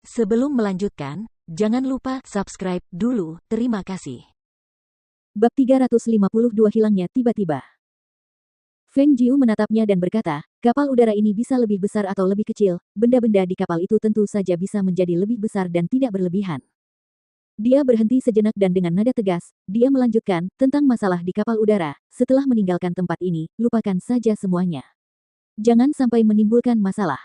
Sebelum melanjutkan, jangan lupa subscribe dulu. Terima kasih. Bab 352 hilangnya tiba-tiba. Feng Jiu menatapnya dan berkata, kapal udara ini bisa lebih besar atau lebih kecil, benda-benda di kapal itu tentu saja bisa menjadi lebih besar dan tidak berlebihan. Dia berhenti sejenak dan dengan nada tegas, dia melanjutkan, tentang masalah di kapal udara, setelah meninggalkan tempat ini, lupakan saja semuanya. Jangan sampai menimbulkan masalah.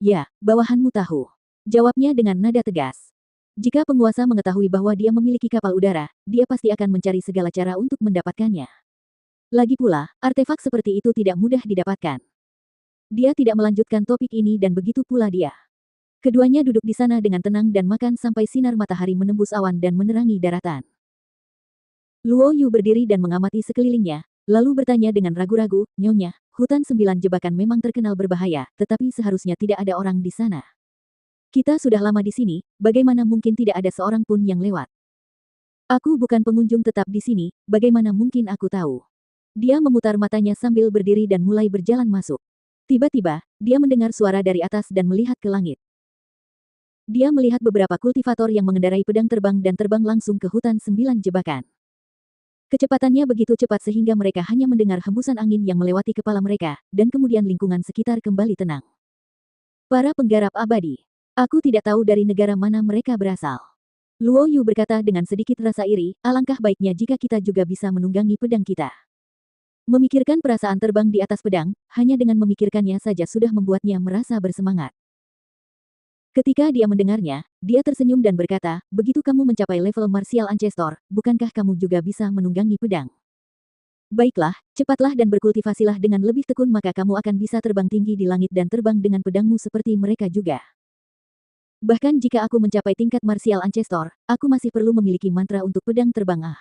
Ya, bawahanmu tahu. Jawabnya dengan nada tegas. Jika penguasa mengetahui bahwa dia memiliki kapal udara, dia pasti akan mencari segala cara untuk mendapatkannya. Lagi pula, artefak seperti itu tidak mudah didapatkan. Dia tidak melanjutkan topik ini dan begitu pula dia. Keduanya duduk di sana dengan tenang dan makan sampai sinar matahari menembus awan dan menerangi daratan. Luo Yu berdiri dan mengamati sekelilingnya, lalu bertanya dengan ragu-ragu, Nyonya, hutan 9 jebakan memang terkenal berbahaya, tetapi seharusnya tidak ada orang di sana. Kita sudah lama di sini, bagaimana mungkin tidak ada seorang pun yang lewat? Aku bukan pengunjung tetap di sini, bagaimana mungkin aku tahu? Dia memutar matanya sambil berdiri dan mulai berjalan masuk. Tiba-tiba, dia mendengar suara dari atas dan melihat ke langit. Dia melihat beberapa kultivator yang mengendarai pedang terbang dan terbang langsung ke hutan 9 jebakan. Kecepatannya begitu cepat sehingga mereka hanya mendengar hembusan angin yang melewati kepala mereka, dan kemudian lingkungan sekitar kembali tenang. Para penggarap abadi. Aku tidak tahu dari negara mana mereka berasal. Luo Yu berkata dengan sedikit rasa iri, alangkah baiknya jika kita juga bisa menunggangi pedang kita. Memikirkan perasaan terbang di atas pedang, hanya dengan memikirkannya saja sudah membuatnya merasa bersemangat. Ketika dia mendengarnya, dia tersenyum dan berkata, begitu kamu mencapai level Martial Ancestor, bukankah kamu juga bisa menunggangi pedang? Baiklah, cepatlah dan berkultivasilah dengan lebih tekun maka kamu akan bisa terbang tinggi di langit dan terbang dengan pedangmu seperti mereka juga. Bahkan jika aku mencapai tingkat Martial Ancestor, aku masih perlu memiliki mantra untuk pedang terbang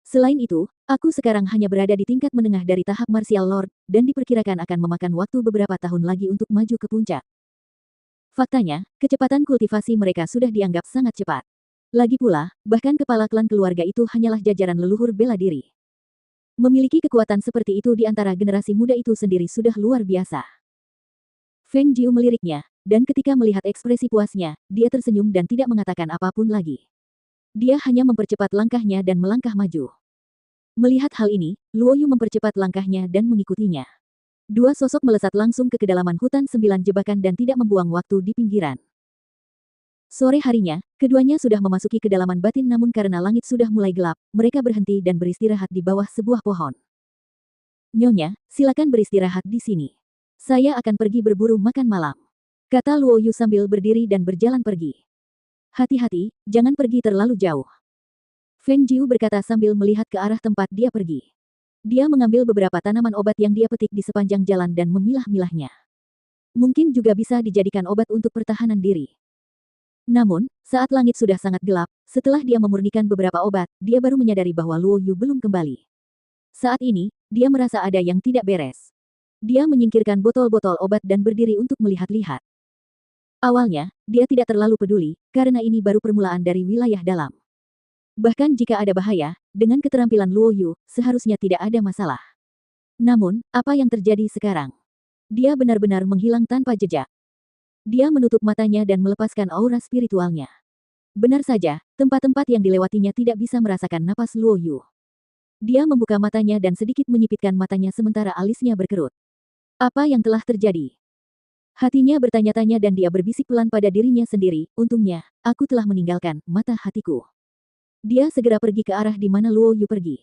Selain itu, aku sekarang hanya berada di tingkat menengah dari tahap Martial Lord, dan diperkirakan akan memakan waktu beberapa tahun lagi untuk maju ke puncak. Faktanya, kecepatan kultivasi mereka sudah dianggap sangat cepat. Lagi pula, bahkan kepala klan keluarga itu hanyalah jajaran leluhur bela diri. Memiliki kekuatan seperti itu di antara generasi muda itu sendiri sudah luar biasa. Feng Jiu meliriknya, dan ketika melihat ekspresi puasnya, dia tersenyum dan tidak mengatakan apapun lagi. Dia hanya mempercepat langkahnya dan melangkah maju. Melihat hal ini, Luo Yu mempercepat langkahnya dan mengikutinya. Dua sosok melesat langsung ke kedalaman hutan 9 jebakan dan tidak membuang waktu di pinggiran. Sore harinya, keduanya sudah memasuki kedalaman batin namun karena langit sudah mulai gelap, mereka berhenti dan beristirahat di bawah sebuah pohon. Nyonya, silakan beristirahat di sini. Saya akan pergi berburu makan malam. Kata Luo Yu sambil berdiri dan berjalan pergi. Hati-hati, jangan pergi terlalu jauh. Feng Jiu berkata sambil melihat ke arah tempat dia pergi. Dia mengambil beberapa tanaman obat yang dia petik di sepanjang jalan dan memilah-milahnya. Mungkin juga bisa dijadikan obat untuk pertahanan diri. Namun, saat langit sudah sangat gelap, setelah dia memurnikan beberapa obat, dia baru menyadari bahwa Luo Yu belum kembali. Saat ini, dia merasa ada yang tidak beres. Dia menyingkirkan botol-botol obat dan berdiri untuk melihat-lihat. Awalnya, dia tidak terlalu peduli, karena ini baru permulaan dari wilayah dalam. Bahkan jika ada bahaya, dengan keterampilan Luo Yu, seharusnya tidak ada masalah. Namun, apa yang terjadi sekarang? Dia benar-benar menghilang tanpa jejak. Dia menutup matanya dan melepaskan aura spiritualnya. Benar saja, tempat-tempat yang dilewatinya tidak bisa merasakan napas Luo Yu. Dia membuka matanya dan sedikit menyipitkan matanya sementara alisnya berkerut. Apa yang telah terjadi? Hatinya bertanya-tanya dan dia berbisik pelan pada dirinya sendiri, untungnya, aku telah meninggalkan mata hatiku. Dia segera pergi ke arah di mana Luo Yu pergi.